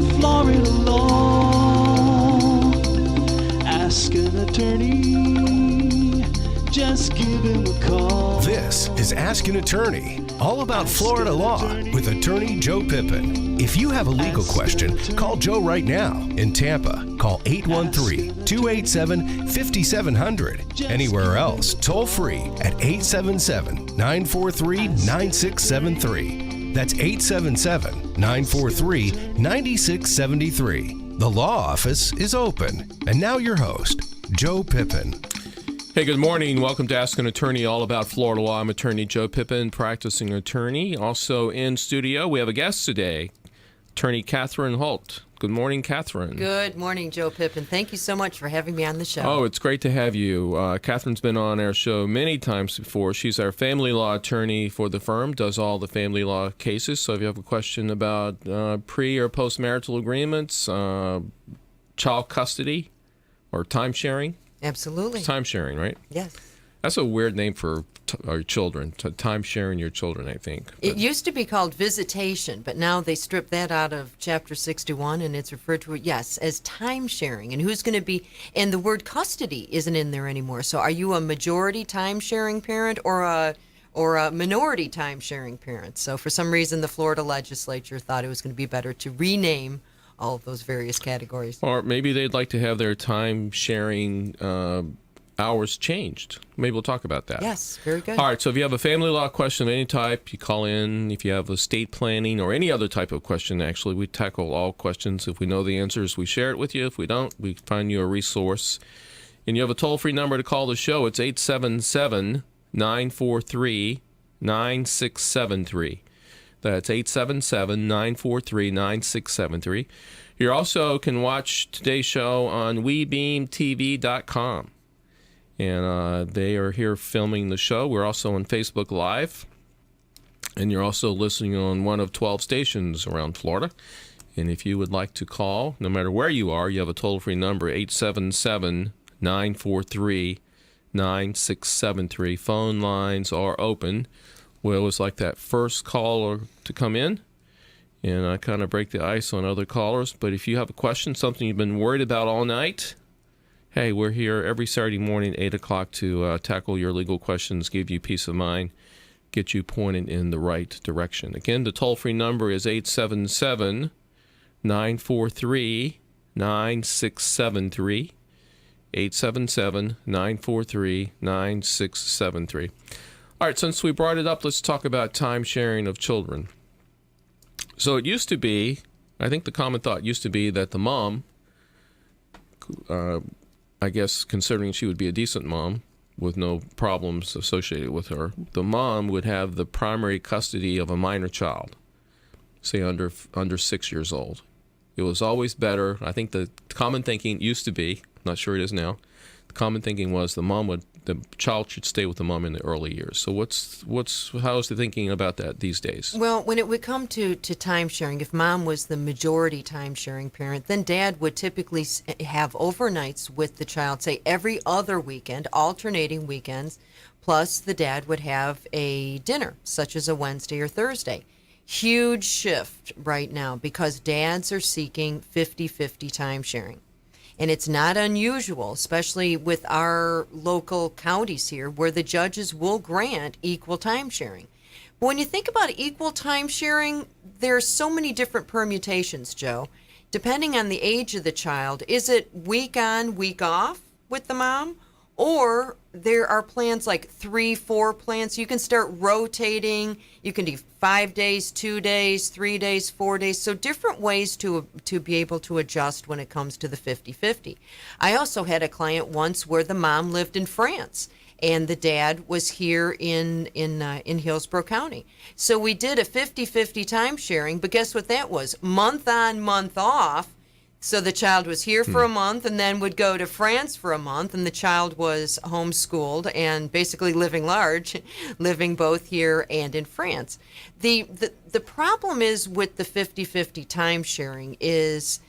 about Florida law. Ask an attorney, just give him a call. This is Ask an Attorney, all about Florida law with attorney Joe Pippen. If you have a legal question, call Joe right now. In Tampa, call 813-287-5700. Anywhere else, toll free at 877-943-9673. That's 877-943-9673. The law office is open. And now your host, Joe Pippen. Hey, good morning. Welcome to Ask an Attorney, all about Florida law. I'm attorney Joe Pippen, practicing attorney. Also in studio, we have a guest today, attorney Catherine Holt. Good morning, Catherine. Good morning, Joe Pippen. Thank you so much for having me on the show. Oh, it's great to have you. Catherine's been on our show many times before. She's our family law attorney for the firm, does all the family law cases. So if you have a question about pre- or post-marital agreements, child custody, or time sharing. Absolutely. It's time sharing, right? Yes. That's a weird name for our children, time sharing your children, I think. But It used to be called visitation, but now they stripped that out of Chapter 61, and it's referred to, yes, as time sharing. And who's going to be, and the word custody isn't in there anymore. So are you a majority time sharing parent or a minority time sharing parent? So for some reason, the Florida legislature thought it was going to be better to rename all of those various categories. Or maybe they'd like to have their time sharing hours changed. Maybe we'll talk about that. Yes, very good. All right, so if you have a family law question of any type, you call in. If you have estate planning or any other type of question, actually, we tackle all questions. If we know the answers, we share it with you. If we don't, we find you a resource. And you have a toll-free number to call the show. It's 877-943-9673. That's 877-943-9673. You also can watch today's show on WeBeamTV.com. And they are here filming the show. We're also on Facebook Live. And you're also listening on one of 12 stations around Florida. And if you would like to call, no matter where you are, you have a toll-free number, 877-943-9673. Phone lines are open. We always like that first caller to come in, and I kind of break the ice on other callers. But if you have a question, something you've been worried about all night, hey, we're here every Saturday morning, 8 o'clock, to tackle your legal questions, give you peace of mind, get you pointed in the right direction. Again, the toll-free number is 877-943-9673, 877-943-9673. All right, since we brought it up, let's talk about time sharing of children. So it used to be, I think the common thought used to be that the mom, I guess considering she would be a decent mom with no problems associated with her, the mom would have the primary custody of a minor child, say under 6 years old. It was always better. I think the common thinking used to be, not sure it is now, the common thinking was the child should stay with the mom in the early years. So how's the thinking about that these days? Well, when it would come to time sharing, if mom was the majority time sharing parent, then dad would typically have overnights with the child, say every other weekend, alternating weekends, plus the dad would have a dinner, such as a Wednesday or Thursday. Huge shift right now because dads are seeking 50-50 time sharing. And it's not unusual, especially with our local counties here, where the judges will grant equal time sharing. But when you think about equal time sharing, there's so many different permutations, Joe. Depending on the age of the child, is it week on, week off with the mom? Or there are plans like 3-4 plans. You can start rotating. You can do 5 days, 2 days, 3 days, 4 days. So different ways to be able to adjust when it comes to the 50-50. I also had a client once where the mom lived in France and the dad was here in Hillsborough County. So we did a 50-50 time sharing, but guess what that was? Month on, month off. So the child was here for a month and then would go to France for a month, and the child was homeschooled and basically living large, living both here and in France. The problem is with the 50-50 time sharing is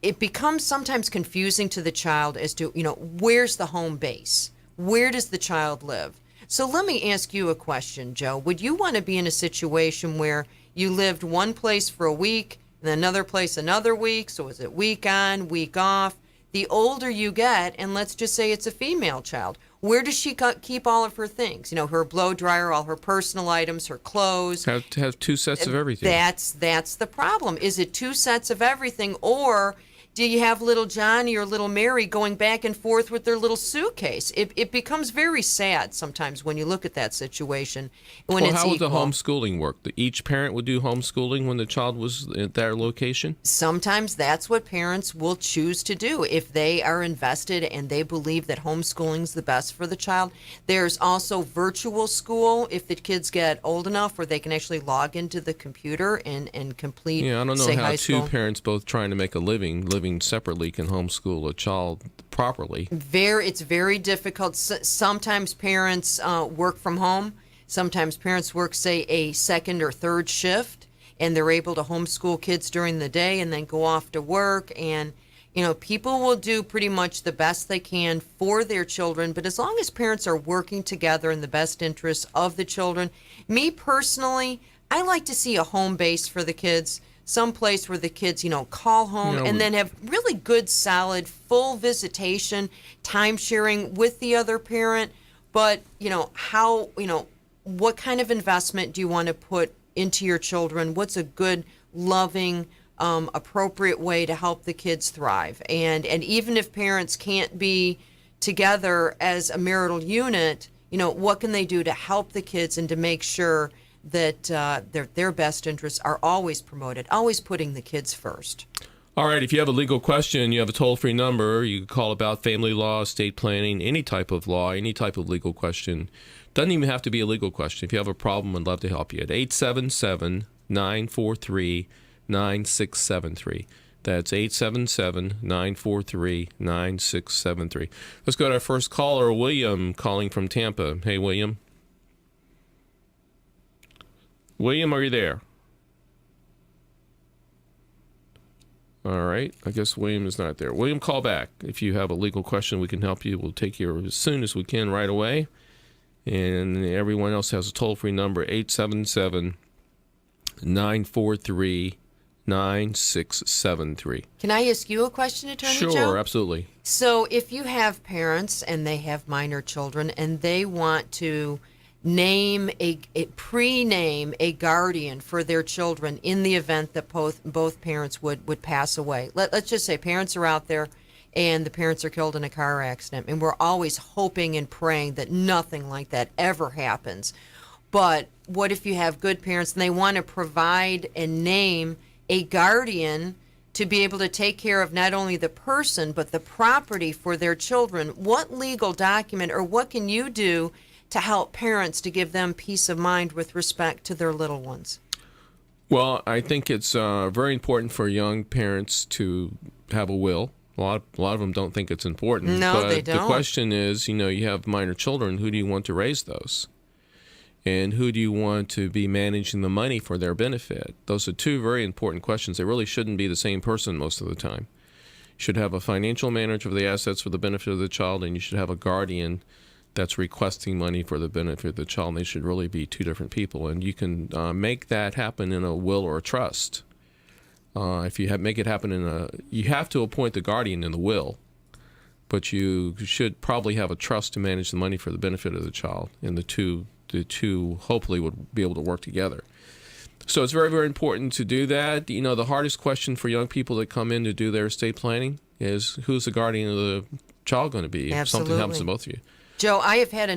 it becomes sometimes confusing to the child as to, where's the home base? Where does the child live? So let me ask you a question, Joe. Would you want to be in a situation where you lived one place for a week, and another place another week. So is it week on, week off? The older you get, and let's just say it's a female child, where does she keep all of her things? You know, her blow dryer, all her personal items, her clothes. Have to have 2 sets of everything. That's the problem. Is it 2 sets of everything, or do you have little Johnny or little Mary going back and forth with their little suitcase? It becomes very sad sometimes when you look at that situation. When Well, it's how would the equal. homeschooling work? Each parent would do homeschooling when the child was at their location? Sometimes that's what parents will choose to do if they are invested and they believe that homeschooling's the best for the child. There's also virtual school if the kids get old enough where they can actually log into the computer and complete, Yeah, I don't know say, how high 2 school. parents both trying to make a living separately can homeschool a child properly. It's very difficult. Sometimes parents work from home. Sometimes parents work, say, a second or third shift, and they're able to homeschool kids during the day and then go off to work. And, you know, people will do pretty much the best they can for their children. But as long as parents are working together in the best interests of the children, me personally, I like to see a home base for the kids. Some place where the kids, you know, call home You know, and then have really good, solid, full visitation, time sharing with the other parent. But, you know, what kind of investment do you want to put into your children? What's a good, loving, appropriate way to help the kids thrive? And even if parents can't be together as a marital unit, you know, what can they do to help the kids and to make sure that their best interests are always promoted, always putting the kids first? All right, if you have a legal question, you have a toll-free number. You can call about family law, estate planning, any type of law, any type of legal question. Doesn't even have to be a legal question. If you have a problem, I'd love to help you at 877-943-9673. That's 877-943-9673. Let's go to our first caller, William, calling from Tampa. Hey, William. William, are you there? All right. I guess William is not there. William, call back. If you have a legal question, we can help you. We'll take you as soon as we can right away. And everyone else has a toll-free number, 877-943-9673. Can I ask you a question, Attorney Joe? Sure, absolutely. So if you have parents and they have minor children and they want to pre-name a guardian for their children in the event that both parents would pass away. Let's just say parents are out there and the parents are killed in a car accident, and we're always hoping and praying that nothing like that ever happens. But what if you have good parents and they want to provide and name a guardian to be able to take care of not only the person but the property for their children? What legal document or what can you do to help parents to give them peace of mind with respect to their little ones? Well, I think it's very important for young parents to have a will. A lot of them don't think it's important. No, but they don't. The question is, you have minor children. Who do you want to raise those? And who do you want to be managing the money for their benefit? Those are 2 very important questions. They really shouldn't be the same person most of the time. You should have a financial manager of the assets for the benefit of the child, and you should have a guardian that's requesting money for the benefit of the child. And they should really be 2 different people. And you can make that happen in a will or a trust. If you make it happen you have to appoint the guardian in the will, but you should probably have a trust to manage the money for the benefit of the child. And the two hopefully would be able to work together. So it's very, very important to do that. The hardest question for young people that come in to do their estate planning is, who's the guardian of the child going to be if something happens to both of you? Joe, I have had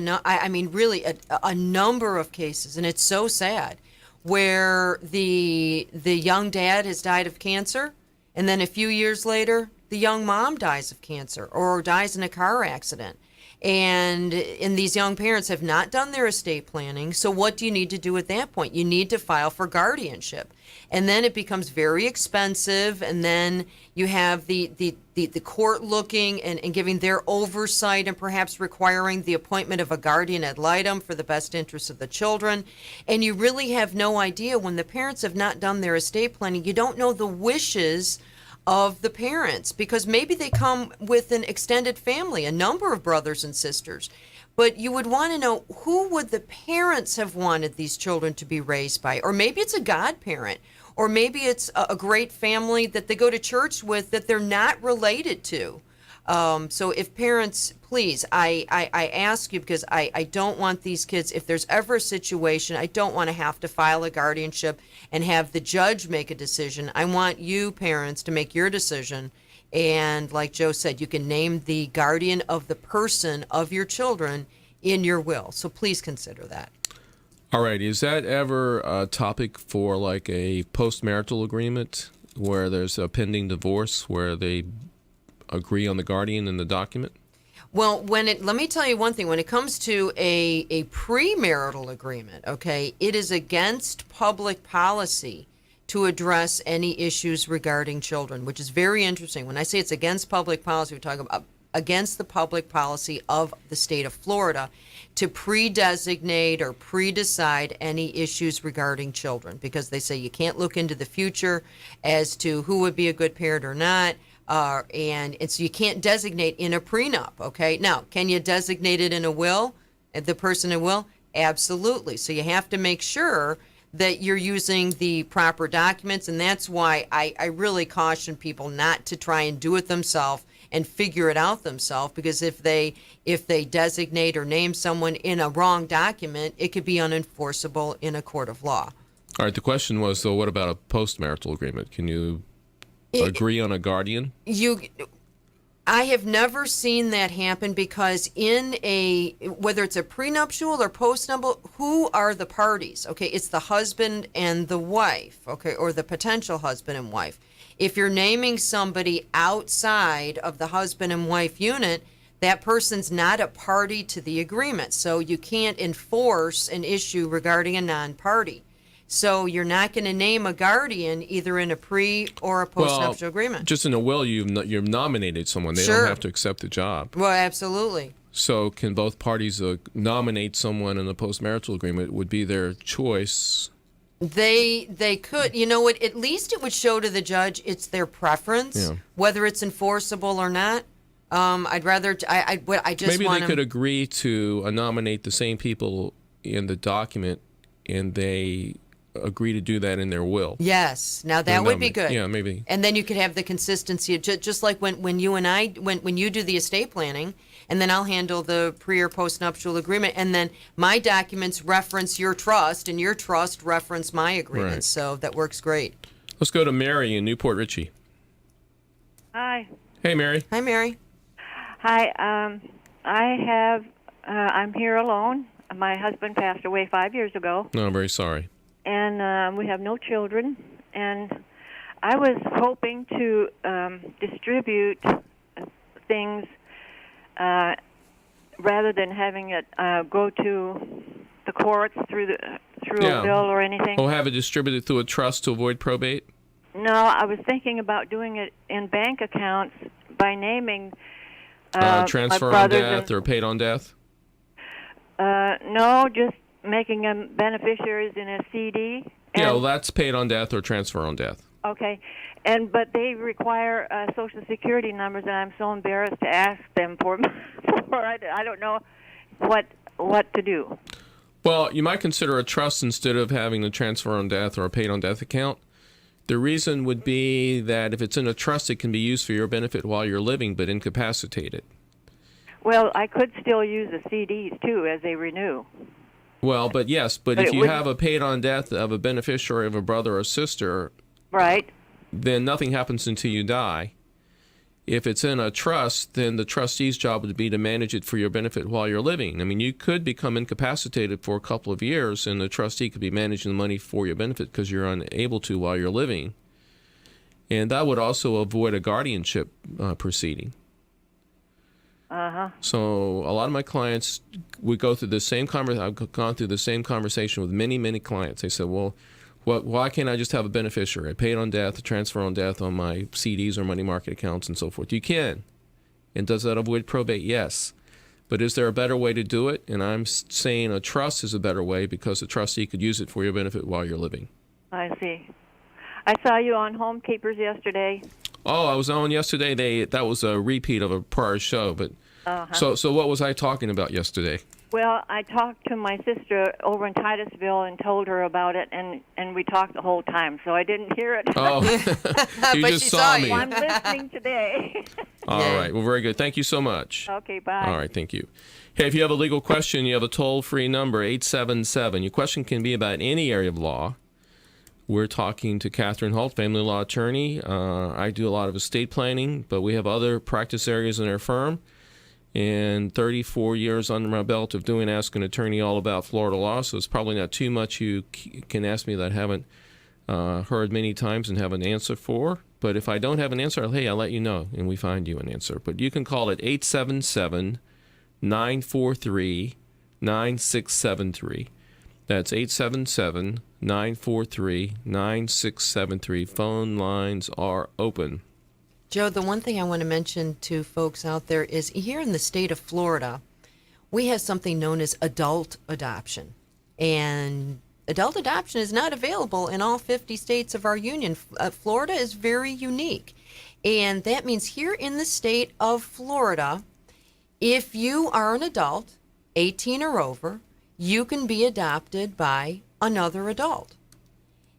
really a number of cases, and it's so sad, where the young dad has died of cancer, and then a few years later, the young mom dies of cancer or dies in a car accident. And these young parents have not done their estate planning. So what do you need to do at that point? You need to file for guardianship. And then it becomes very expensive. And then you have the court looking and giving their oversight and perhaps requiring the appointment of a guardian ad litem for the best interests of the children. And you really have no idea, when the parents have not done their estate planning, you don't know the wishes of the parents, because maybe they come with an extended family, a number of brothers and sisters. But you would want to know, who would the parents have wanted these children to be raised by? Or maybe it's a godparent. or maybe it's a great family that they go to church with that they're not related to. So if parents, please, I ask you, because I don't want these kids, if there's ever a situation, I don't want to have to file a guardianship and have the judge make a decision. I want you parents to make your decision. And like Joe said, you can name the guardian of the person of your children in your will. So please consider that. All right. Is that ever a topic for like a postmarital agreement where there's a pending divorce where they agree on the guardian in the document? Well, let me tell you one thing. When it comes to a premarital agreement, okay, it is against public policy to address any issues regarding children, which is very interesting. When I say it's against public policy, we're talking about against the public policy of the state of Florida to pre-designate or pre-decide any issues regarding children, because they say you can't look into the future as to who would be a good parent or not. And so you can't designate in a prenup, okay? Now, can you designate it in a will, the person in will? Absolutely. So you have to make sure that you're using the proper documents, and that's why I really caution people not to try and do it themselves and figure it out themselves, because if they designate or name someone in a wrong document, it could be unenforceable in a court of law. All right. The question was, though, what about a postmarital agreement? Can you agree on a guardian? I have never seen that happen, because whether it's a prenuptial or postnuptial, who are the parties? Okay, it's the husband and the wife, okay, or the potential husband and wife. If you're naming somebody outside of the husband and wife unit, that person's not a party to the agreement, so you can't enforce an issue regarding a non-party. So you're not going to name a guardian either in a pre or a postnuptial agreement. Just in a will, you've nominated someone. They don't have to accept the job. Well, absolutely. So can both parties nominate someone in a postmarital agreement? Would be their choice. They could. You know what? At least it would show to the judge it's their preference, whether it's enforceable or not. I'd rather. I just maybe want they could agree to nominate the same people in the document, and they agree to do that in their will. Yes. Now that would be good. Yeah, maybe. And then you could have the consistency, just like when you and I, when you do the estate planning, and then I'll handle the pre or postnuptial agreement, and then my documents reference your trust, and your trust reference my agreement. Right. So that works great. Let's go to Mary in Newport Richey. Hi. Hey, Mary. Hi, Mary. Hi. I'm here alone. My husband passed away 5 years ago. No, I'm very sorry. And we have no children. And I was hoping to distribute things rather than having it go to the courts through a bill or anything. Oh, have it distributed through a trust to avoid probate? No, I was thinking about doing it in bank accounts by naming transfer my on brothers death or paid on death? No, just making them beneficiaries in a CD. Yeah, well, that's paid on death or transfer on death. Okay, but they require Social Security numbers, and I'm so embarrassed to ask them for. I don't know what to do. Well, you might consider a trust instead of having a transfer on death or a paid on death account. The reason would be that if it's in a trust, it can be used for your benefit while you're living, but incapacitated. Well, I could still use the CDs too as they renew. Well, but if you have a paid on death of a beneficiary of a brother or sister, right, then nothing happens until you die. If it's in a trust, then the trustee's job would be to manage it for your benefit while you're living. I mean, you could become incapacitated for a couple of years, and the trustee could be managing the money for your benefit because you're unable to while you're living. And that would also avoid a guardianship proceeding. So a lot of my clients would go through the same I've gone through the same conversation with many, many clients. They said, well, why can't I just have a beneficiary, a paid on death, a transfer on death on my CDs or money market accounts and so forth? You can. And does that avoid probate? Yes. But is there a better way to do it? And I'm saying a trust is a better way because the trustee could use it for your benefit while you're living. I see. I saw you on Home Keepers yesterday. Oh, I was on yesterday. That was a repeat of a prior show. But so what was I talking about yesterday? Well, I talked to my sister over in Titusville and told her about it, and we talked the whole time, so I didn't hear it. Oh, you But just she saw saw me. you. Well, I'm listening today. All Yeah. right. Well, very good. Thank you so much. Okay, bye. All right. Thank you. Hey, if you have a legal question, you have a toll-free number, 877. Your question can be about any area of law. We're talking to Catherine Holt, family law attorney. I do a lot of estate planning, but we have other practice areas in our firm. And 34 years under my belt of doing Ask an Attorney all about Florida law, so it's probably not too much you can ask me that I haven't heard many times and have an answer for. But if I don't have an answer, I'll let you know, and we find you an answer. But you can call it 877-943-9673. That's 877-943-9673. Phone lines are open. Joe, the one thing I want to mention to folks out there is here in the state of Florida, we have something known as adult adoption. And adult adoption is not available in all 50 states of our union. Florida is very unique. And that means here in the state of Florida, if you are an adult, 18 or over, you can be adopted by another adult.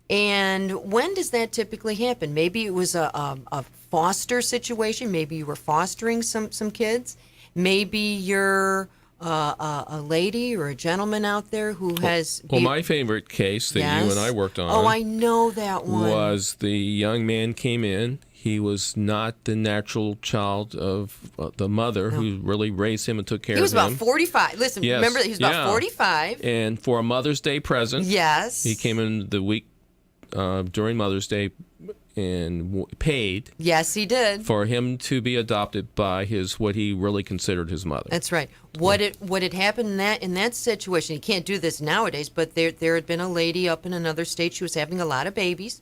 And when does that typically happen? Maybe it was a foster situation. Maybe you were fostering some kids. Maybe you're a lady or a gentleman out there who has... Well, my favorite case that Yes. you and I worked on Oh, I know that one. was the young man came in. He was not the natural child of the mother who really raised him and took care He was of him. about 45. Listen, Yes. remember, he was about Yeah. 45. And for a Mother's Day present, Yes. he came in the week during Mother's Day and paid Yes, he did. for him to be adopted by what he really considered his mother. That's right. What had happened in that situation? You can't do this nowadays, but there had been a lady up in another state. She was having a lot of babies,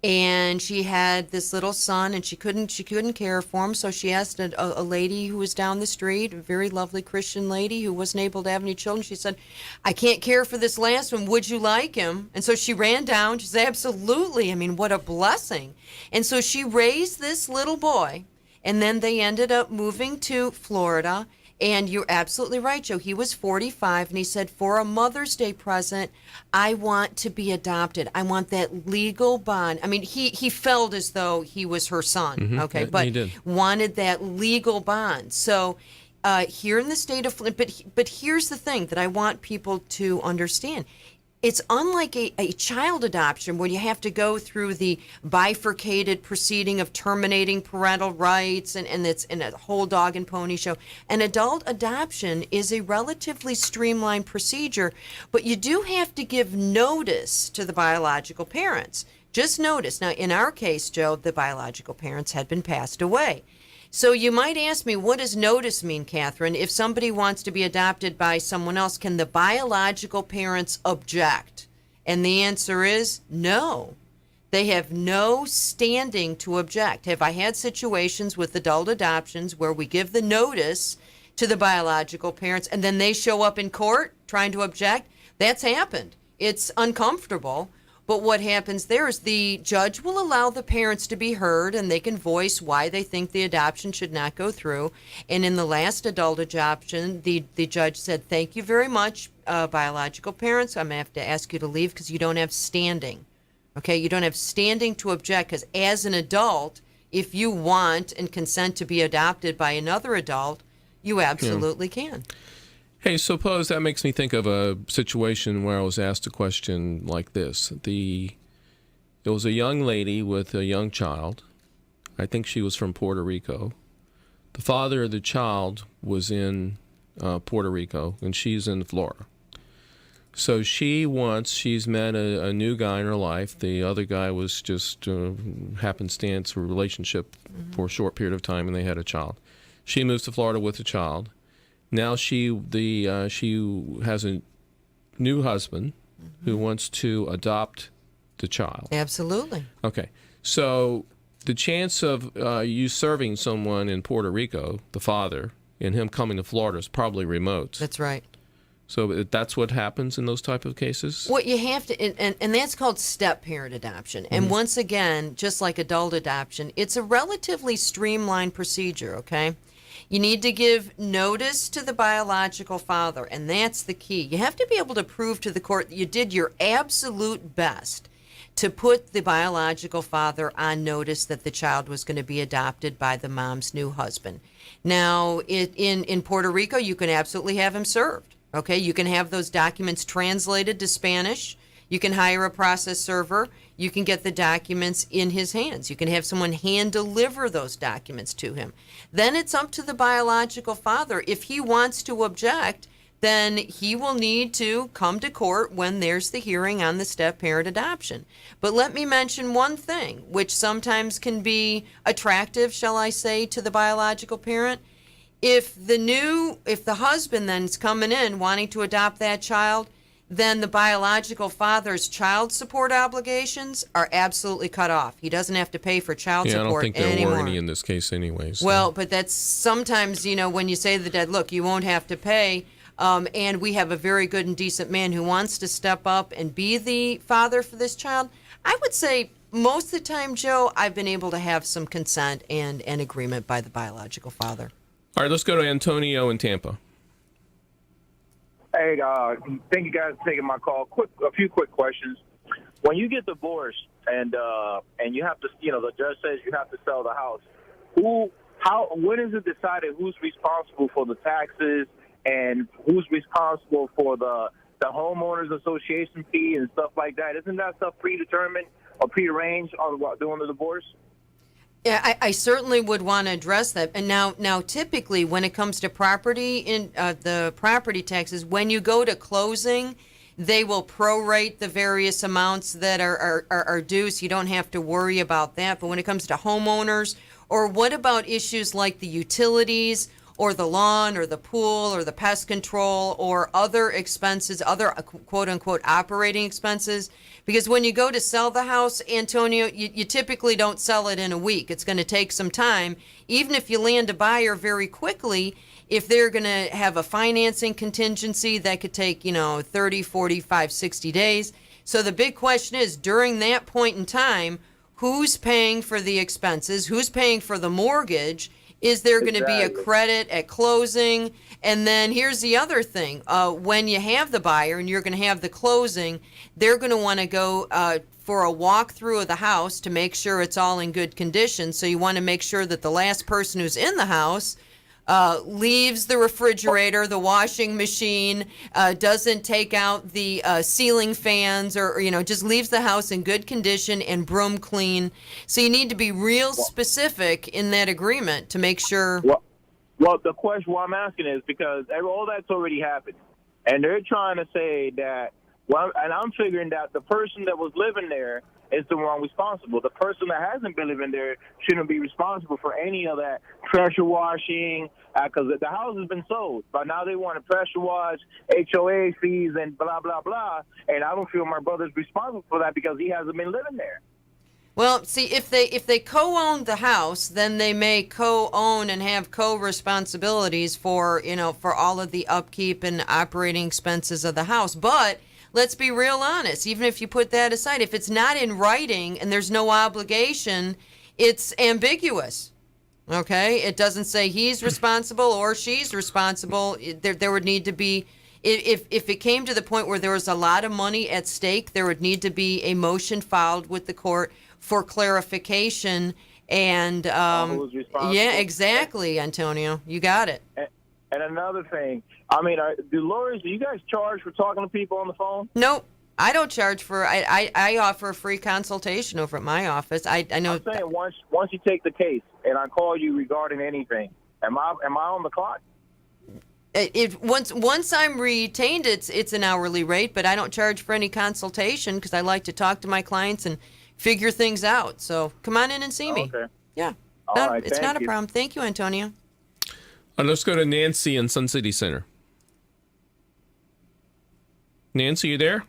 and she had this little son, and she couldn't care for him. So she asked a lady who was down the street, a very lovely Christian lady who wasn't able to have any children. She said, "I can't care for this last one. Would you like him?" And so she ran down. She said, "Absolutely. I mean, what a blessing." And so she raised this little boy, and then they ended up moving to Florida. And you're absolutely right, Joe. He was 45, and he said, for a Mother's Day present, I want to be adopted. I want that legal bond. I mean, he felt as though he was her son, okay, Yeah, but he did. wanted that legal bond. So here in the state of Florida, but here's the thing that I want people to understand. It's unlike a child adoption where you have to go through the bifurcated proceeding of terminating parental rights and it's in a whole dog and pony show. An adult adoption is a relatively streamlined procedure, but you do have to give notice to the biological parents. Just notice. Now, in our case, Joe, the biological parents had been passed away. So you might ask me, what does notice mean, Catherine? If somebody wants to be adopted by someone else, can the biological parents object? And the answer is no. They have no standing to object. Have I had situations with adult adoptions where we give the notice to the biological parents and then they show up in court trying to object? That's happened. It's uncomfortable. But what happens there is the judge will allow the parents to be heard, and they can voice why they think the adoption should not go through. And in the last adult adoption, the judge said, "Thank you very much, biological parents. I'm going to have to ask you to leave because you don't have standing." Okay, you don't have standing to object because as an adult, if you want and consent to be adopted by another adult, you absolutely can. Hey, suppose that makes me think of a situation where I was asked a question like this. There was a young lady with a young child. I think she was from Puerto Rico. The father of the child was in Puerto Rico, and she's in Florida. So she's met a new guy in her life. The other guy was just happenstance relationship for a short period of time, and they had a child. She moves to Florida with the child. Now she has a new husband who wants to adopt the child. Absolutely. Okay, so the chance of you serving someone in Puerto Rico, the father, and him coming to Florida is probably remote. That's right. So that's what happens in those type of cases? What you have to, and that's called step-parent adoption. And once again, just like adult adoption, it's a relatively streamlined procedure, okay? You need to give notice to the biological father, and that's the key. You have to be able to prove to the court that you did your absolute best to put the biological father on notice that the child was going to be adopted by the mom's new husband. Now, in Puerto Rico, you can absolutely have him served. Okay, you can have those documents translated to Spanish. You can hire a process server. You can get the documents in his hands. You can have someone hand deliver those documents to him. Then it's up to the biological father. If he wants to object, then he will need to come to court when there's the hearing on the step-parent adoption. But let me mention one thing, which sometimes can be attractive, shall I say, to the biological parent. If the husband then is coming in wanting to adopt that child, then the biological father's child support obligations are absolutely cut off. He doesn't have to pay for child support anymore. I don't think there were any in this case anyways. So. Well, but that's sometimes, when you say to the dad, look, you won't have to pay, and we have a very good and decent man who wants to step up and be the father for this child, I would say most of the time, Joe, I've been able to have some consent and agreement by the biological father. All right, let's go to Antonio in Tampa. Hey, thank you guys for taking my call. A few quick questions. When you get divorced and you have to, the judge says you have to sell the house. When is it decided who's responsible for the taxes and who's responsible for the homeowners association fee and stuff like that? Isn't that stuff predetermined or prearranged during the divorce? Yeah, I certainly would want to address that. And now, typically, when it comes to property in the property taxes, when you go to closing, they will prorate the various amounts that are due, so you don't have to worry about that. But when it comes to homeowners, or what about issues like the utilities, or the lawn, or the pool, or the pest control, or other expenses, other quote-unquote operating expenses? Because when you go to sell the house, Antonio, you typically don't sell it in a week. It's going to take some time. Even if you land a buyer very quickly, if they're going to have a financing contingency, that could take, 30, 45, 60 days. So the big question is, during that point in time, who's paying for the expenses? Who's paying for the mortgage? Is there going to be a credit at closing? And then here's the other thing. When you have the buyer and you're going to have the closing, they're going to want to go for a walkthrough of the house to make sure it's all in good condition. So you want to make sure that the last person who's in the house leaves the refrigerator, the washing machine, doesn't take out the ceiling fans, or just leaves the house in good condition and broom clean. So you need to be real specific in that agreement to make sure. Well, the question I'm asking is because all that's already happened, and they're trying to say that. Well, and I'm figuring that the person that was living there is the one responsible. The person that hasn't been living there shouldn't be responsible for any of that pressure washing, because the house has been sold. But now they want to pressure wash, HOA fees, and blah, blah, blah. And I don't feel my brother's responsible for that because he hasn't been living there. Well, see, if they co-own the house, then they may co-own and have co-responsibilities for all of the upkeep and operating expenses of the house. But let's be real honest. Even if you put that aside, if it's not in writing and there's no obligation, it's ambiguous. Okay? It doesn't say he's responsible or she's responsible. There would need to be, if it came to the point where there was a lot of money at stake, there would need to be a motion filed with the court for clarification. And who's responsible? Yeah, exactly, Antonio. You got it. And another thing, do lawyers, do you guys charge for talking to people on the phone? Nope. I don't charge for. I offer a free consultation over at my office. I know. I'm saying once you take the case and I call you regarding anything, am I on the clock? Once I'm retained, it's an hourly rate, but I don't charge for any consultation because I like to talk to my clients and figure things out. So come on in and see me. Okay. Yeah. All right, it's thank not a you. problem. Thank you, Antonio. Let's go to Nancy in Sun City Center. Nancy, you there?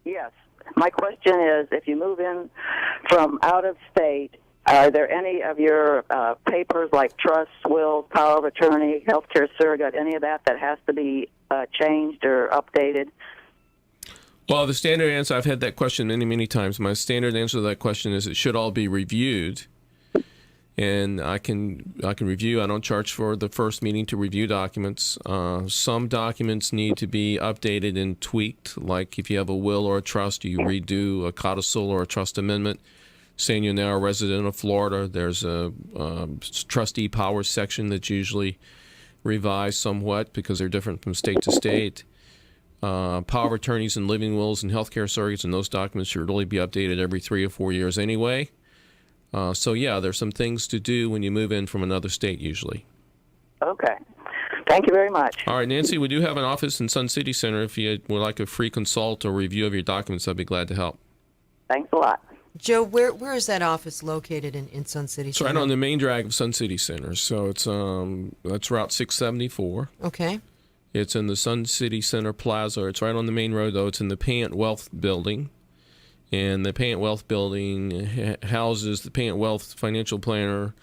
Yes. My question is, if you move in from out of state, are there any of your papers like trusts, wills, power of attorney, healthcare surrogate, any of that has to be changed or updated? Well, the standard answer, I've had that question many, many times. My standard answer to that question is it should all be reviewed. and I can review. I don't charge for the first meeting to review documents. Some documents need to be updated and tweaked, like if you have a will or a trust, you redo a codicil or a trust amendment saying you're now a resident of Florida. There's a trustee powers section that's usually revised somewhat because they're different from state to state. Power of attorneys and living wills and healthcare surrogates, and those documents should really be updated every 3 or 4 years anyway. So yeah, there's some things to do when you move in from another state usually. Okay. Thank you very much. All right, Nancy, we do have an office in Sun City Center. If you would like a free consult or review of your documents, I'd be glad to help. Thanks a lot. Joe, where is that office located in Sun City It's Center? right on the main drag of Sun City Center. So it's that's Route 674. Okay. It's in the Sun City Center Plaza. It's right on the main road, though. It's in the Payant Wealth Building. And the Payant Wealth Building houses the Payant Wealth Financial Planner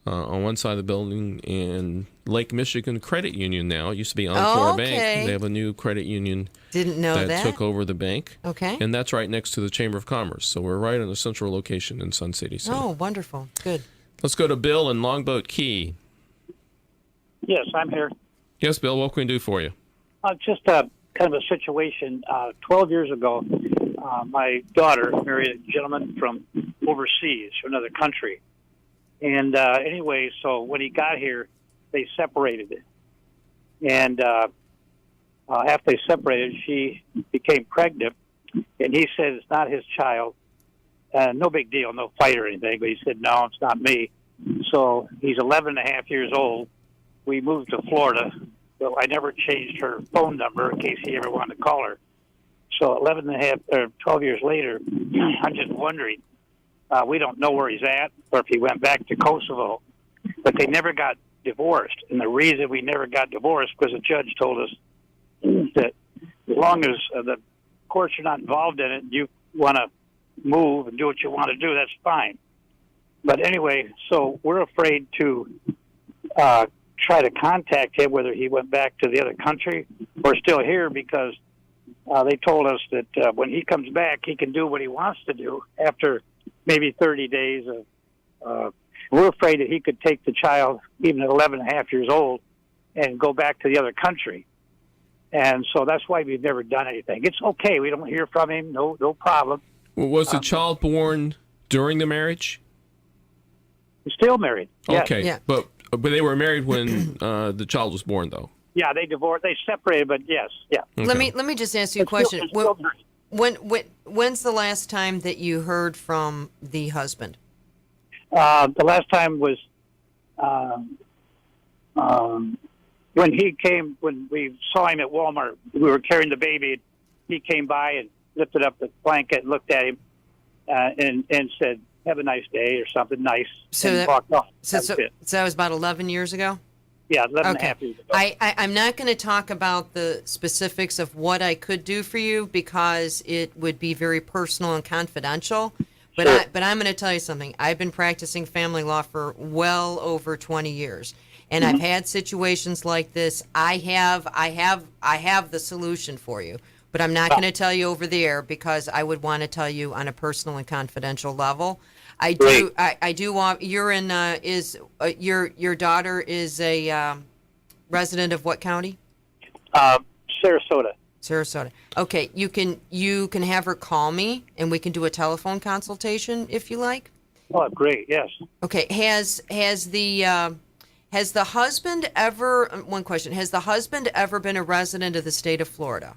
on one side of the building, and Lake Michigan Credit Union now. It used to be Encore Bank. They have a new credit union. Didn't know that. Took over the bank. Okay. And that's right next to the Chamber of Commerce. So we're right in a central location in Sun City Center. Oh, wonderful. Good. Let's go to Bill in Longboat Key. Yes, I'm here. Yes, Bill, what can we do for you? Just kind of a situation. 12 years ago, my daughter married a gentleman from overseas, from another country. And anyway, so when he got here, they separated. And after they separated, she became pregnant. And he said it's not his child. No big deal, no fight or anything. But he said, no, it's not me. So he's 11 and a half years old. We moved to Florida. So I never changed her phone number in case he ever wanted to call her. So 11 and a half or 12 years later, I'm just wondering, we don't know where he's at or if he went back to Kosovo, but they never got divorced. And the reason we never got divorced was the judge told us that as long as the courts are not involved in it, you want to move and do what you want to do, that's fine. But anyway, so we're afraid to try to contact him, whether he went back to the other country or still here, because they told us that when he comes back, he can do what he wants to do after maybe 30 days. We're afraid that he could take the child, even at 11 and a half years old, and go back to the other country. And so that's why we've never done anything. It's okay. We don't hear from him. No problem. Well, was the child born during the marriage? He's still married. Yes. Okay. Yeah. But they were married when the child was born, though. Yeah, they divorced. They separated, but yes, yeah. Okay. Let me just ask you a question. When's the last time that you heard from the husband? The last time was when he came. When we saw him at Walmart, we were carrying the baby. He came by and lifted up the blanket, and looked at him, and said, "Have a nice day," or something nice, and walked off. So that was about 11 years ago? Yeah, 11 and a half years ago. I'm not going to talk about the specifics of what I could do for you because it would be very personal and confidential. But Sure. but I'm going to tell you something. I've been practicing family law for well over 20 years, and I've had situations like this. I have the solution for you, but I'm not going to tell you over the air because I would want to tell you on a personal and confidential level. I do. I do want. You're in. Your daughter is a resident of what county? Sarasota. Sarasota. Okay. You can have her call me, and we can do a telephone consultation if you like. Oh, great. Yes. Okay. Has the husband ever? One question. Has the husband ever been a resident of the state of Florida?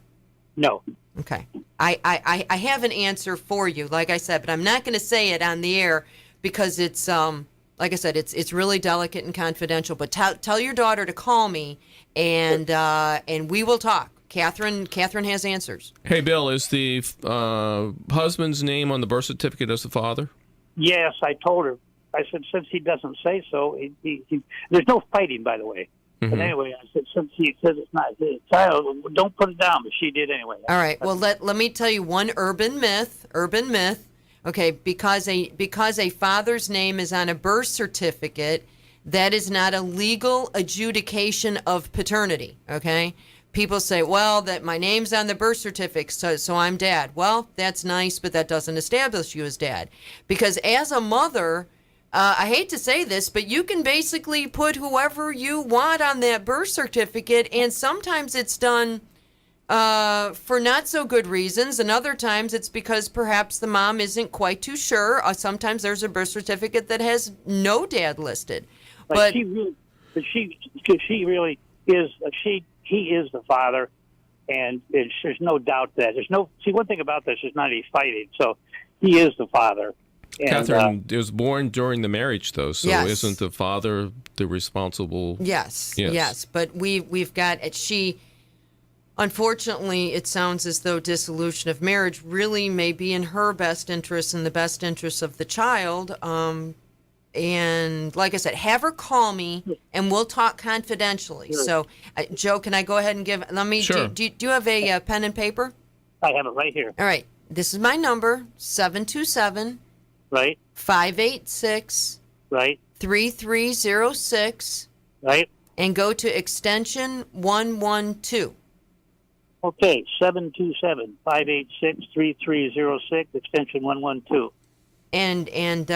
No. Okay. I have an answer for you, like I said, but I'm not going to say it on the air because it's like I said, it's really delicate and confidential. But tell your daughter to call me, and we will talk. Catherine has answers. Hey, Bill, is the husband's name on the birth certificate as the father? Yes, I told her. I said, since he doesn't say so, he there's no fighting, by the way. Mm-hmm. But anyway, I said, since he says it's not his child, don't put it down. But she did anyway. All right. Well, let me tell you one urban myth. Okay, because a father's name is on a birth certificate, that is not a legal adjudication of paternity. Okay. People say, well, that my name's on the birth certificate, so I'm dad. Well, that's nice, but that doesn't establish you as dad. Because as a mother, I hate to say this, but you can basically put whoever you want on that birth certificate, and sometimes it's done for not so good reasons, and other times it's because perhaps the mom isn't quite too sure. Sometimes there's a birth certificate that has no dad listed. But he really is. He is the father, and there's no doubt that one thing about this is not any fighting. So he is the father. And, Catherine, it was born during the marriage, though, so Yes. isn't the father the responsible? Yes. But we've got she. Unfortunately, it sounds as though dissolution of marriage really may be in her best interest and the best interest of the child. And like I said, have her call me, and we'll talk confidentially. Sure. So, Joe, can I go ahead and give? Let me. Sure. Do you have a pen and paper? I have it right here. All right. This is my number: 727. Right. 586 Right. 3306, Right. and go to extension 112. Okay. 727-586-3306, extension 112. And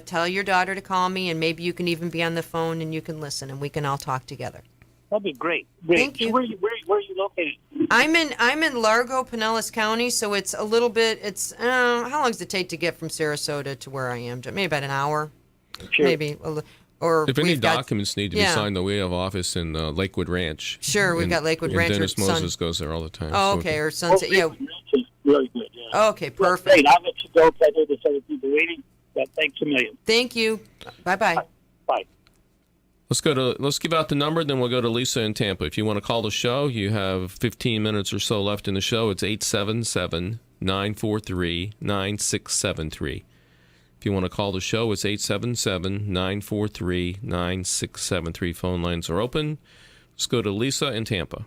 tell your daughter to call me, and maybe you can even be on the phone and you can listen, and we can all talk together. That'd be great. Great. Thank you. So where are you located? I'm in Largo, Pinellas County, so it's a little bit. It's how long does it take to get from Sarasota to where I am? Maybe about an hour, Sure. maybe. Or If any we've got- documents need to be signed, though, we have office in Lakewood Ranch. Sure, we've got Lakewood Ranch or Dennis Sun- Moses goes there all the time. Oh, so okay, or Sunset. Yeah. Really good. Yeah. Okay, Well, perfect. great. I'll let you go because I know there's other people waiting. But thanks a million. Thank you. Bye-bye. Bye. Let's give out the number, then we'll go to Lisa in Tampa. If you want to call the show, you have 15 minutes or so left in the show. It's 877-943-9673. If you want to call the show, it's 877-943-9673. Phone lines are open. Let's go to Lisa in Tampa.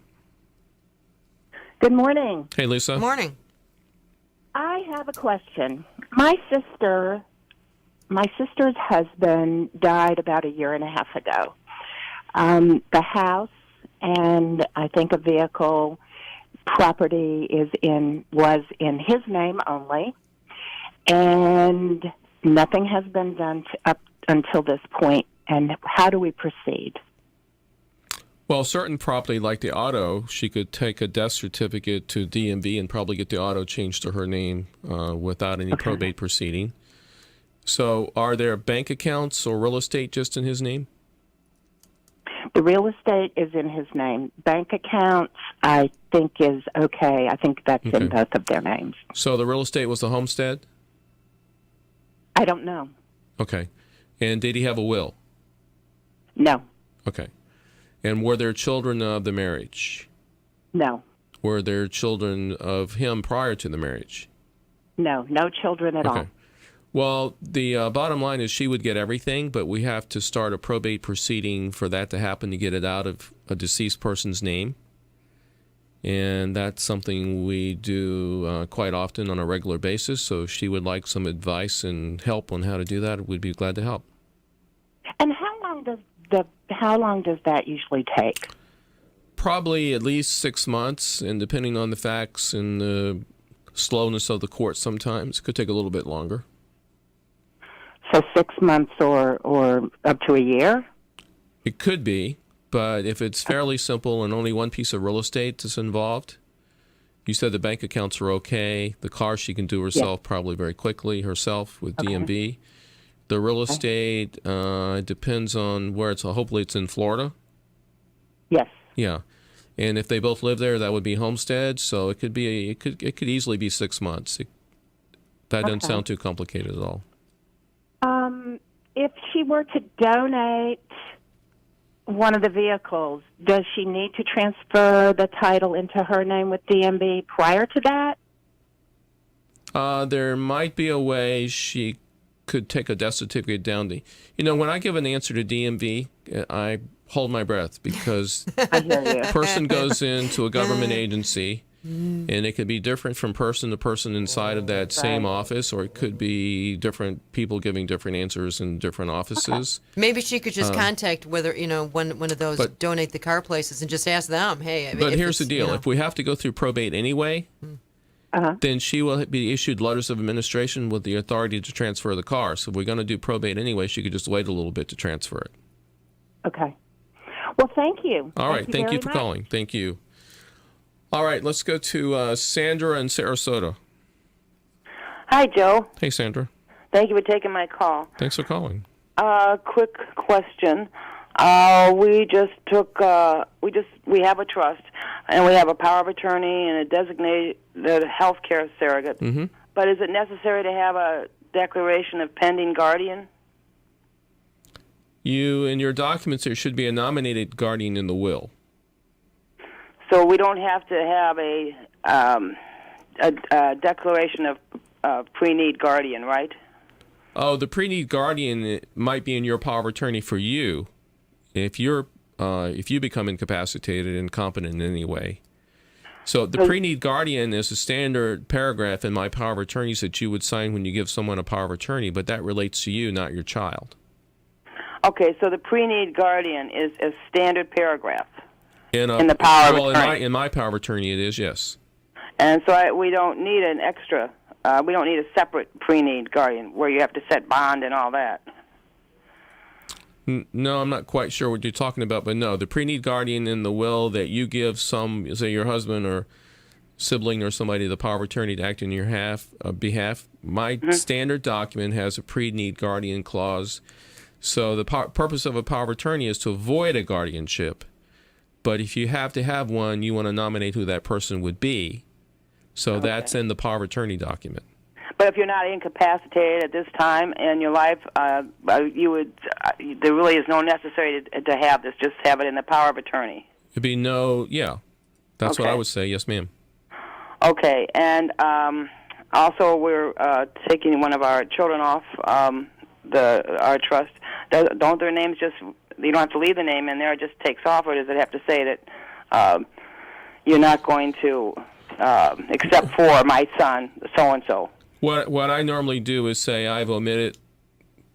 Good morning. Hey, Lisa. Good morning. I have a question. My sister's husband died about a year and a half ago. The house and I think a vehicle property was in his name only, and nothing has been done up until this point. And how do we proceed? Well, certain property like the auto, she could take a death certificate to DMV and probably get the auto changed to her name without any probate proceeding. So are there bank accounts or real estate just in his name? The real estate is in his name. Bank accounts, I think, is okay. I think that's in both of their names. So the real estate was the homestead? I don't know. Okay. And did he have a will? No. Okay. And were there children of the marriage? No. Were there children of him prior to the marriage? No. No children at all. Well, the bottom line is she would get everything, but we have to start a probate proceeding for that to happen to get it out of a deceased person's name. And that's something we do quite often on a regular basis. So if she would like some advice and help on how to do that, we'd be glad to help. And how long does that usually take? Probably at least 6 months, and depending on the facts and the slowness of the court sometimes, it could take a little bit longer. So 6 months or up to a year? It could be, but if it's fairly simple and only one piece of real estate is involved, you said the bank accounts are okay. The car she can do herself probably very quickly herself with DMV. The real estate depends on where it's. Hopefully, it's in Florida. Yes. Yeah, and if they both live there, that would be homestead. So it could be. It could easily be 6 months. That doesn't sound too complicated at all. If she were to donate one of the vehicles, does she need to transfer the title into her name with DMV prior to that? There might be a way she could take a death certificate down to. When I give an answer to DMV, I hold my breath because I hear you. a person goes into a government agency, and it could be different from person to person inside of that same office, or it could be different people giving different answers in different offices. Maybe she could just contact one of those donate the car places and just ask them, hey. But here's the deal: if we have to go through probate anyway, then she will be issued letters of administration with the authority to transfer the car. So if we're going to do probate anyway, she could just wait a little bit to transfer it. Okay. Well, thank you. All right. Thank you very for much. calling. Thank you. All right. Let's go to Sandra in Sarasota. Hi, Joe. Hey, Sandra. Thank you for taking my call. Thanks for calling. Quick question. We have a trust, and we have a power of attorney and a designated health care surrogate. Mm-hmm. But is it necessary to have a declaration of pending guardian? In your documents, there should be a nominated guardian in the will. So we don't have to have a declaration of pre-need guardian, right? Oh, the pre-need guardian might be in your power of attorney for you if you become incapacitated and incompetent in any way. So the pre-need guardian is a standard paragraph in my power of attorneys that you would sign when you give someone a power of attorney, but that relates to you, not your child. Okay, so the pre-need guardian is a standard paragraph In the power of attorney. In my power of attorney, it is, yes. And so we don't need an extra. We don't need a separate pre-need guardian where you have to set bond and all that. No, I'm not quite sure what you're talking about, but no, the pre-need guardian in the will that you give say your husband or sibling or somebody the power of attorney to act in your behalf, my standard document has a pre-need guardian clause. So the purpose of a power of attorney is to avoid a guardianship. But if you have to have one, you want to nominate who that person would be. So that's in the power of attorney document. But if you're not incapacitated at this time in your life, you would. There really is no necessary to have this. Just have it in the power of attorney. It'd be that's what I would say. Yes, ma'am. Okay, and also we're taking one of our children off our trust. Don't their names just? You don't have to leave the name in there. It just takes off, or does it have to say that you're not going to, except for my son, so and so? What I normally do is say I've omitted,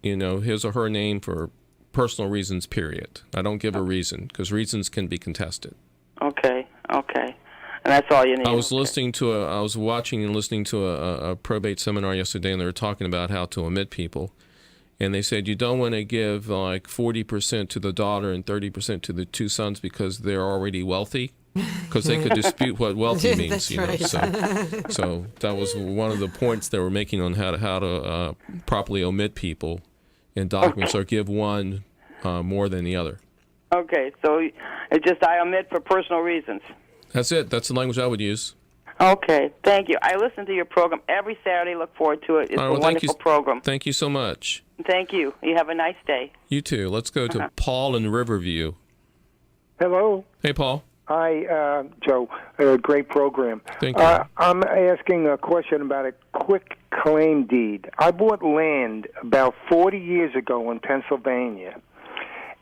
his or her name for personal reasons. Period. I don't give a reason because reasons can be contested. Okay, and that's all you need. I was watching and listening to a probate seminar yesterday, and they were talking about how to omit people. And they said you don't want to give like 40% to the daughter and 30% to the two sons because they're already wealthy, because they could dispute what wealthy means. That's right. So that was one of the points they were making on how to properly omit people in documents or give one more than the other. Okay, so it's just I omit for personal reasons. That's it. That's the language I would use. Okay, thank you. I listen to your program every Saturday. Look forward to it. It's a wonderful program. Thank you so much. Thank you. You have a nice day. You too. Let's go to Paul in Riverview. Hello. Hey, Paul. Hi, Joe. Great program. Thank you. I'm asking a question about a quick claim deed. I bought land about 40 years ago in Pennsylvania,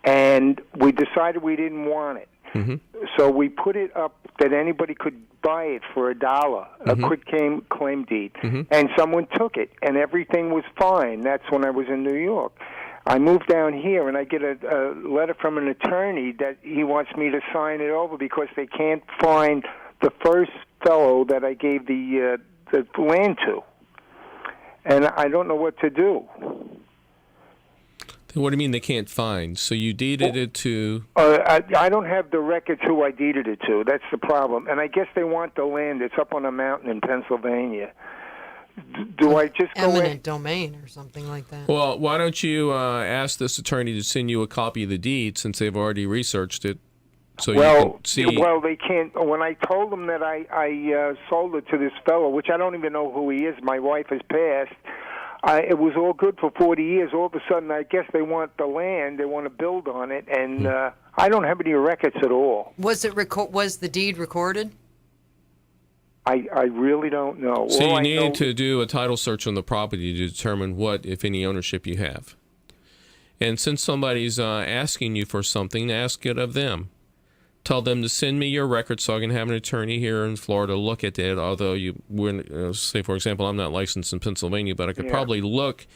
and we decided we didn't want it. Mm-hmm. So we put it up that anybody could buy it for $1, a quick claim deed. And someone took it, and everything was fine. That's when I was in New York. I moved down here, and I get a letter from an attorney that he wants me to sign it over because they can't find the first fellow that I gave the land to. And I don't know what to do. What do you mean they can't find? So you deeded it to... I don't have the records who I deeded it to. That's the problem. And I guess they want the land. It's up on a mountain in Pennsylvania. Do I just go eminent domain or something like that? Well, why don't you ask this attorney to send you a copy of the deed since they've already researched it, so you can see... Well, they can't... When I told them that I sold it to this fellow, which I don't even know who he is, my wife has passed... it was all good for 40 years. All of a sudden, I guess they want the land. They want to build on it, and I don't have any records at all. Was the deed recorded? I really don't know. So you need to do a title search on the property to determine what, if any, ownership you have. And since somebody's asking you for something, ask it of them. Tell them to send me your records so I can have an attorney here in Florida look at it. Although say, for example, I'm not licensed in Pennsylvania, but I could probably look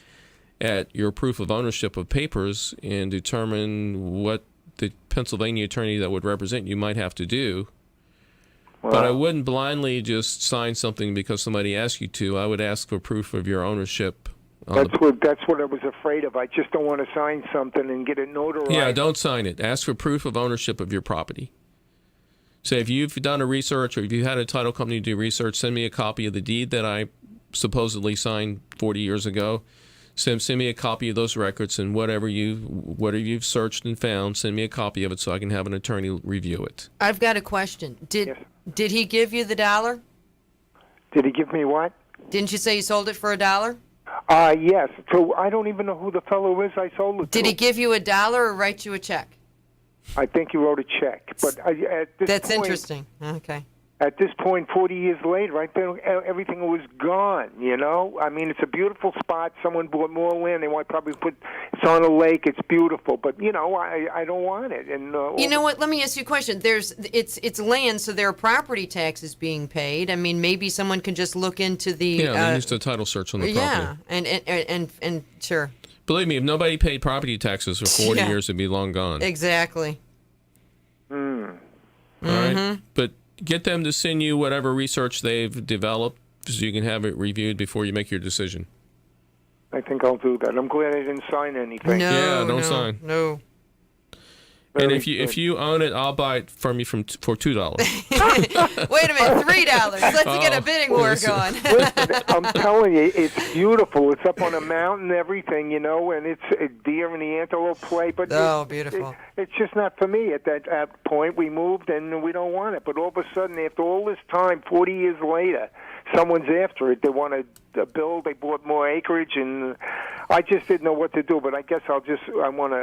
at your proof of ownership of papers and determine what the Pennsylvania attorney that would represent you might have to do But I wouldn't blindly just sign something because somebody asked you to. I would ask for proof of your ownership. That's what I was afraid of. I just don't want to sign something and get it notarized. Yeah, don't sign it. Ask for proof of ownership of your property. So if you've done a research or if you had a title company do research, send me a copy of the deed that I supposedly signed 40 years ago. Send me a copy of those records, and whatever you've searched and found, send me a copy of it so I can have an attorney review it. I've got a question. Did he give you the $1? Did he give me what? Didn't you say you sold it for $1? Yes. So I don't even know who the fellow is I sold it to. Did he give you $1 or write you a check? I think he wrote a check. But at this That's point, interesting. Okay. At this point, 40 years later, right there, everything was gone, you know? I mean, it's a beautiful spot. Someone bought more land. They want probably it's on a lake. It's beautiful. But, you know, I don't want it. And you know what? Let me ask you a question. It's land, so there are property taxes being paid. I mean, maybe someone can just look into the... Yeah, they used the title search on the property. Yeah, and sure. Believe me, if nobody paid property taxes for 40 years, it'd be long gone. Exactly. All right? But get them to send you whatever research they've developed so you can have it reviewed before you make your decision. I think I'll do that. I'm glad I didn't sign anything. Don't sign. No. And if you own it, I'll buy it from you for $2. Wait a minute, $3. Let's get a bidding war going. Listen, I'm telling you, it's beautiful. It's up on a mountain, everything, you know, and it's a deer and the antelope play. But beautiful. It's just not for me. At that point, we moved and we don't want it. But all of a sudden, after all this time, 40 years later, someone's after it. They want to build. They bought more acreage, and I just didn't know what to do. But I guess I want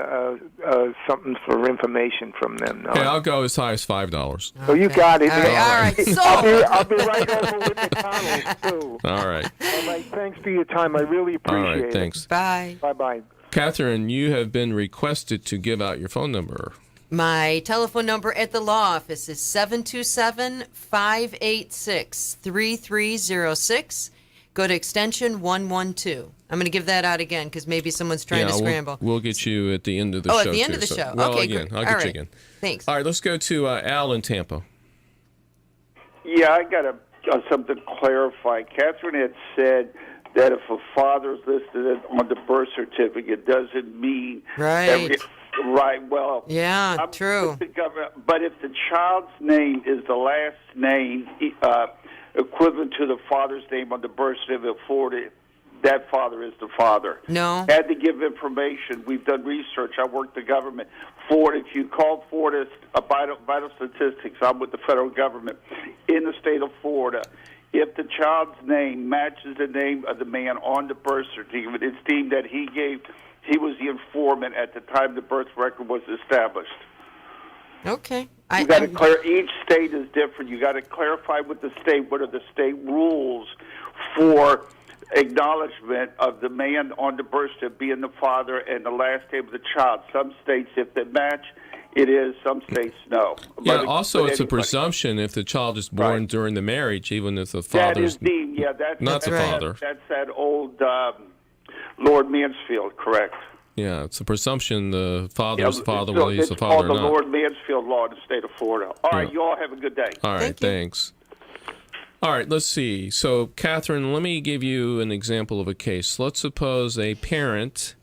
something for information from them. No? Okay, I'll go as high as $5. Oh, you got it. All right. So I'll be right over with the tunnels, too. All right. All right. Thanks for your time. I really appreciate it. All right, thanks. Bye. Bye-bye. Catherine, you have been requested to give out your phone number. My telephone number at the law office is 727-586-3306. Go to extension 112. I'm going to give that out again because maybe someone's trying to scramble. We'll get you at the end of the show. Oh, at the end of the show. Well, Okay, again, great. I'll get you again. Thanks. All right, let's go to Al in Tampa. Yeah, I got something to clarify. Catherine had said that if a father's listed on the birth certificate doesn't mean right. Right. Well, yeah, true. But if the child's name is the last name equivalent to the father's name on the birth certificate of Florida, that father is the father. No. Had to give information. We've done research. I work the government. Florida, if you call Florida vital statistics, I'm with the federal government in the state of Florida. If the child's name matches the name of the man on the birth certificate, it's deemed that he was the informant at the time the birth record was established. Okay. You got to each state is different. You got to clarify with the state what are the state rules for acknowledgement of the man on the birth certificate being the father and the last name of the child. Some states, if they match, it is. Some states, no. Yeah. Also, it's a presumption if the child is born during the marriage, even if the father's not the father. That's that old Lord Mansfield, correct? Yeah, it's a presumption the father's the father, whether he's the father or not. It's called the Lord Mansfield law in the state of Florida. All right, you all have a good day. All right, thanks. All right, let's see. So, Catherine, let me give you an example of a case. Let's suppose a parent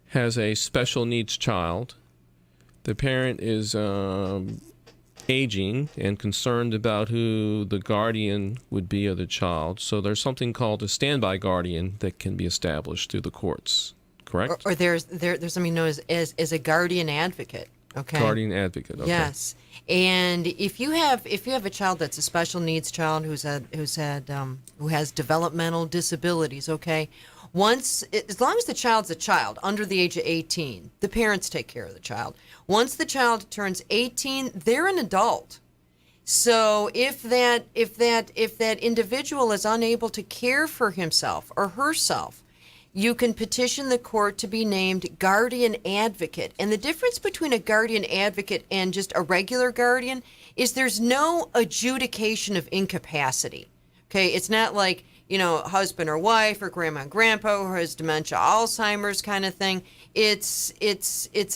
has a special needs child. The parent is aging and concerned about who the guardian would be of the child. So there's something called a standby guardian that can be established through the courts, correct? Or there's something known as a guardian advocate. Okay. Guardian advocate. Okay. Yes. And if you have a child that's a special needs child who has developmental disabilities, okay, as long as the child's a child under the age of 18, the parents take care of the child. Once the child turns 18, they're an adult. So if that individual is unable to care for himself or herself, you can petition the court to be named guardian advocate. And the difference between a guardian advocate and just a regular guardian is there's no adjudication of incapacity. Okay, it's not like husband or wife or grandma and grandpa who has dementia, Alzheimer's kind of thing. It's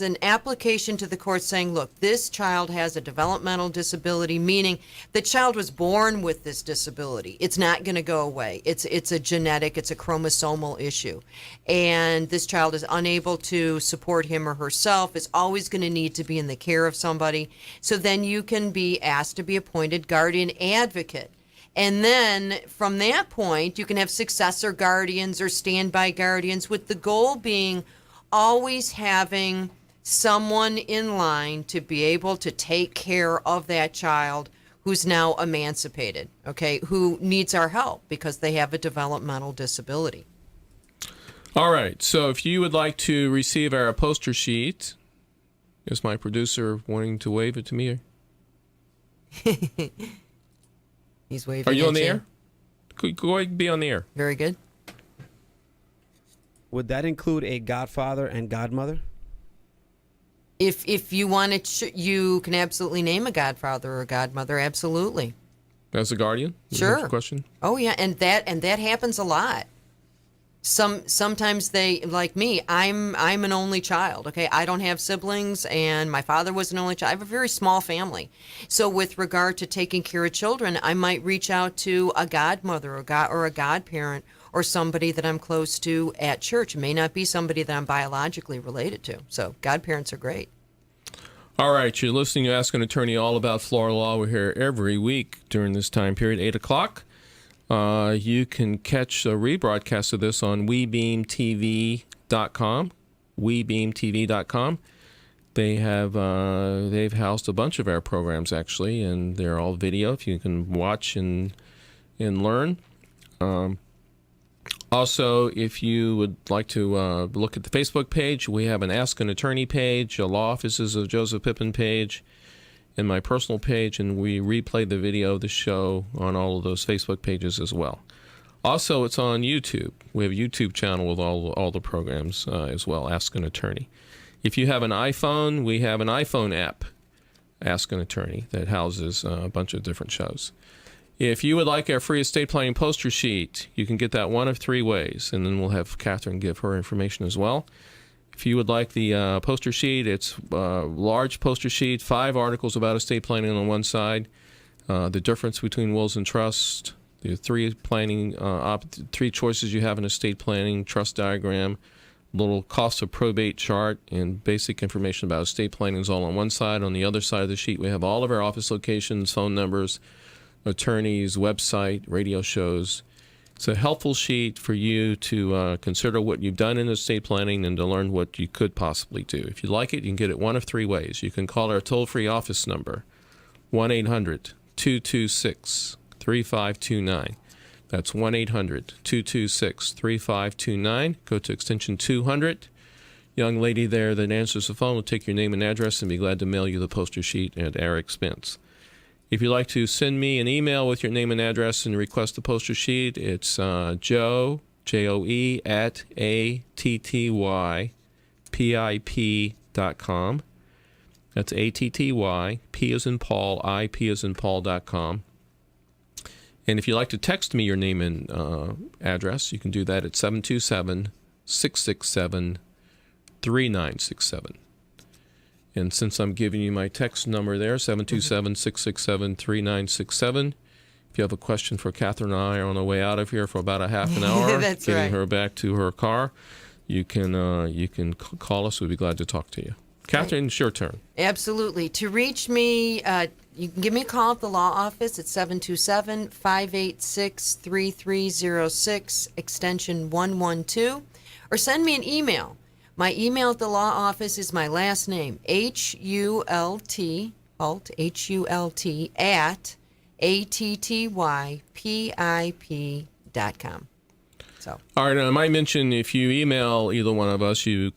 an application to the court saying, look, this child has a developmental disability, meaning the child was born with this disability. It's not going to go away. It's a genetic, it's a chromosomal issue. And this child is unable to support him or herself, is always going to need to be in the care of somebody. So then you can be asked to be appointed guardian advocate. And then from that point, you can have successor guardians or standby guardians, with the goal being always having someone in line to be able to take care of that child who's now emancipated, okay, who needs our help because they have a developmental disability. All right, so if you would like to receive our poster sheet, is my producer wanting to wave it to me? He's waving. Are you on the air? Go ahead and be on the air. Very good. Would that include a godfather and godmother? If you want it, you can absolutely name a godfather or a godmother. Absolutely. As a guardian? Sure. Question. Oh yeah, and that happens a lot. Sometimes they, like me, I'm an only child. Okay, I don't have siblings, and my father was an only child. I have a very small family. So with regard to taking care of children, I might reach out to a godmother or a godparent, or somebody that I'm close to at church. It may not be somebody that I'm biologically related to. So godparents are great. All right, you're listening to Ask an Attorney, all about Florida law. We're here every week during this time period, 8 o'clock. You can catch a rebroadcast of this on webeamtv.com, webeamtv.com. They've housed a bunch of our programs, actually, and they're all video if you can watch and learn. Also, if you would like to look at the Facebook page, we have an Ask an Attorney page, a Law Offices of Joseph Pippen page, and my personal page, and we replay the video of the show on all of those Facebook pages as well. Also, it's on YouTube. We have a YouTube channel with all the programs as well, Ask an Attorney. If you have an iPhone, we have an iPhone app, Ask an Attorney, that houses a bunch of different shows. If you would like our free estate planning poster sheet, you can get that one of three ways, and then we'll have Catherine give her information as well. If you would like the poster sheet, it's a large poster sheet, 5 articles about estate planning on one side, the difference between wills and trust, the 3 choices you have in estate planning, trust diagram, little cost of probate chart, and basic information about estate planning is all on one side. On the other side of the sheet, we have all of our office locations, phone numbers, attorneys, website, radio shows. It's a helpful sheet for you to consider what you've done in estate planning and to learn what you could possibly do. If you like it, you can get it one of 3 ways. You can call our toll-free office number, 1-800-226-3529. That's 1-800-226-3529. Go to extension 200. Young lady there that answers the phone will take your name and address and be glad to mail you the poster sheet at our expense. If you'd like to send me an email with your name and address and request the poster sheet, it's Joe, J-O-E, at attypip.com. That's atty, P as in Paul, IP as in Paul.com. And if you'd like to text me your name and address, you can do that at 727-667-3967. And since I'm giving you my text number there, 727-667-3967, if you have a question for Catherine and I are on the way out of here for about a half an hour, getting her back to her car, you can call us. We'd be glad to talk to you. Catherine, it's your turn. Absolutely. To reach me, you can give me a call at the law office at 727-586-3306, extension 112, or send me an email. My email at the law office is my last name, H-U-L-T, H-U-L-T, at attypip.com. So. All right, I might mention if you email either one of us, you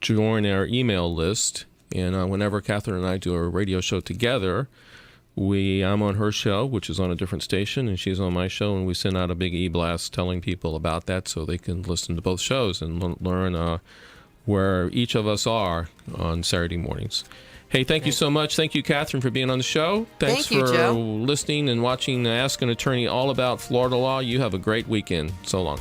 join our email list, and whenever Catherine and I do a radio show together, I'm on her show, which is on a different station, and she's on my show, and we send out a big e-blast telling people about that so they can listen to both shows and learn where each of us are on Saturday mornings. Hey, thank you so much. Thank you, Catherine, for being on the show. Thanks Thank you, for Joe. listening and watching Ask an Attorney all about Florida law. You have a great weekend. So long.